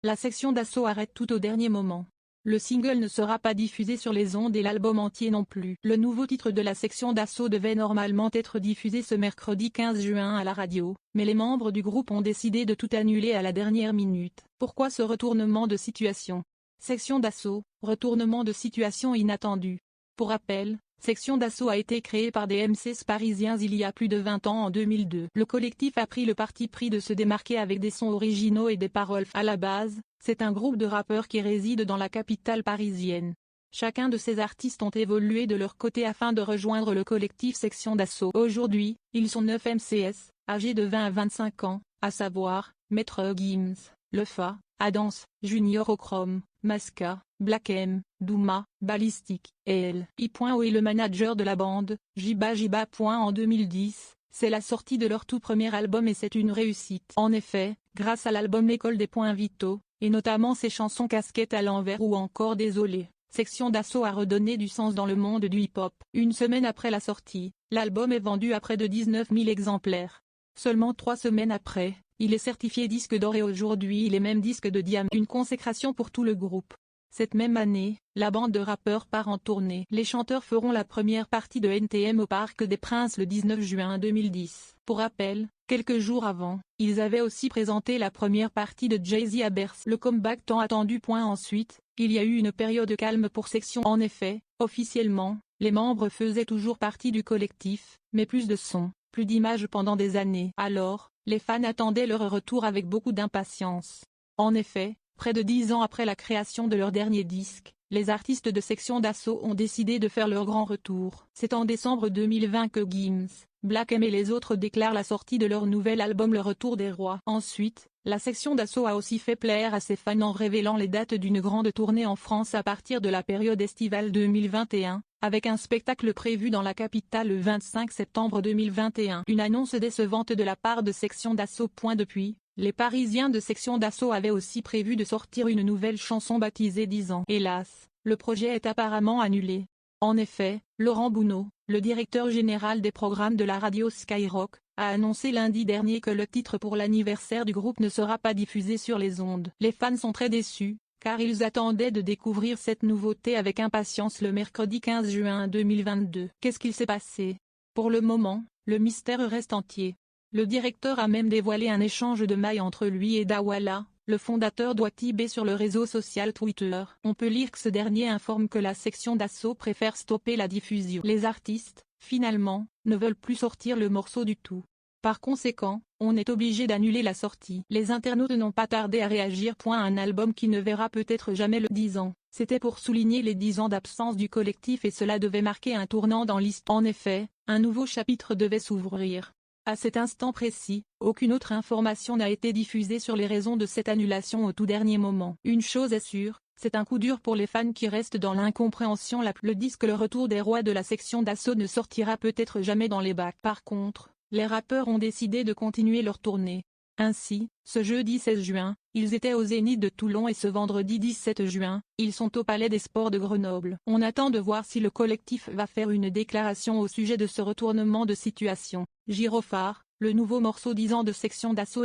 La section d'assaut arrête tout au dernier moment. Le single ne sera pas diffusé sur les ondes et l'album entier non plus. Le nouveau titre de la section d'assaut devait normalement être diffusé ce mercredi 15 juin à la radio, mais les membres du groupe ont décidé de tout annuler à la dernière minute. Pourquoi ce retournement de situation? Section d'assaut, retournement de situation inattendu. Pour rappel, Section d'assaut a été créée par des MCs parisiens il y a plus de 20 ans en 2002. Le collectif a pris le parti pris de se démarquer avec des sons originaux et des paroles. À la base, c'est un groupe de rappeurs qui réside dans la capitale parisienne. Chacun de ces artistes ont évolué de leur côté afin de rejoindre le collectif Section d'assaut. Aujourd'hui, ils sont 9 MCs, âgés de 20 à 25 ans, à savoir, Maître Gims, Lefa, Adance, Junior Ochrome, Masca, Black M, Douma, Ballistic, et L. I.O est le manager de la bande, Jiba. En 2010, c'est la sortie de leur tout premier album et c'est une réussite. En effet, grâce à l'album L'école des points vitaux, et notamment ses chansons Casquette à l'envers ou encore Désolé, Section d'assaut a redonné du sens dans le monde du hip-hop. Une semaine après la sortie, l'album est vendu à près de 19 000 exemplaires. Seulement 3 semaines après, il est certifié disque d'or et aujourd'hui il est même disque de diamant. Une consécration pour tout le groupe. Cette même année, la bande de rappeurs part en tournée. Les chanteurs feront la première partie de NTM au Parc des Princes le 19 juin 2010. Pour rappel, quelques jours avant, ils avaient aussi présenté la première partie de Jay-Z à Bercy. Le comeback tant attendu. Ensuite, il y a eu une période calme pour Section. En effet, officiellement, les membres faisaient toujours partie du collectif, mais plus de sons, plus d'images pendant des années. Alors, les fans attendaient leur retour avec beaucoup d'impatience. En effet, près de 10 ans après la création de leur dernier disque, les artistes de Section d'assaut ont décidé de faire leur grand retour. C'est en décembre 2020 que Gims, Black M et les autres déclarent la sortie de leur nouvel album Le Retour des Rois. Ensuite, la Section d'assaut a aussi fait plaisir à ses fans en révélant les dates d'une grande tournée en France à partir de la période estivale 2021, avec un spectacle prévu dans la capitale le 25 septembre 2021. Une annonce décevante de la part de Section d'assaut. Depuis, les Parisiens de Section d'assaut avaient aussi prévu de sortir une nouvelle chanson baptisée 10 ans. Hélas, le projet est apparemment annulé. En effet, Laurent Bounot, le directeur général des programmes de la radio Skyrock, a annoncé lundi dernier que le titre pour l'anniversaire du groupe ne sera pas diffusé sur les ondes. Les fans sont très déçus, car ils attendaient de découvrir cette nouveauté avec impatience le mercredi 15 juin 2022. Qu'est-ce qu'il s'est passé? Pour le moment, le mystère reste entier. Le directeur a même dévoilé un échange de mails entre lui et Dawala, le fondateur d'Ouatibé sur le réseau social Twitter. On peut lire que ce dernier informe que la Section d'assaut préfère stopper la diffusion. Les artistes, finalement, ne veulent plus sortir le morceau du tout. Par conséquent, on est obligé d'annuler la sortie. Les internautes n'ont pas tardé à réagir. Un album qui ne verra peut-être jamais le 10 ans. C'était pour souligner les 10 ans d'absence du collectif et cela devait marquer un tournant dans l'histoire. En effet, un nouveau chapitre devait s'ouvrir. À cet instant précis, aucune autre information n'a été diffusée sur les raisons de cette annulation au tout dernier moment. Une chose est sûre, c'est un coup dur pour les fans qui restent dans l'incompréhension. Le disque Le Retour des Rois de la Section d'assaut ne sortira peut-être jamais dans les bacs. Par contre, les rappeurs ont décidé de continuer leur tournée. Ainsi, ce jeudi 16 juin, ils étaient au Zénith de Toulon et ce vendredi 17 juin, ils sont au Palais des Sports de Grenoble. On attend de voir si le collectif va faire une déclaration au sujet de ce retournement de situation. Gyrophare, le nouveau morceau 10 ans de Section d'assaut.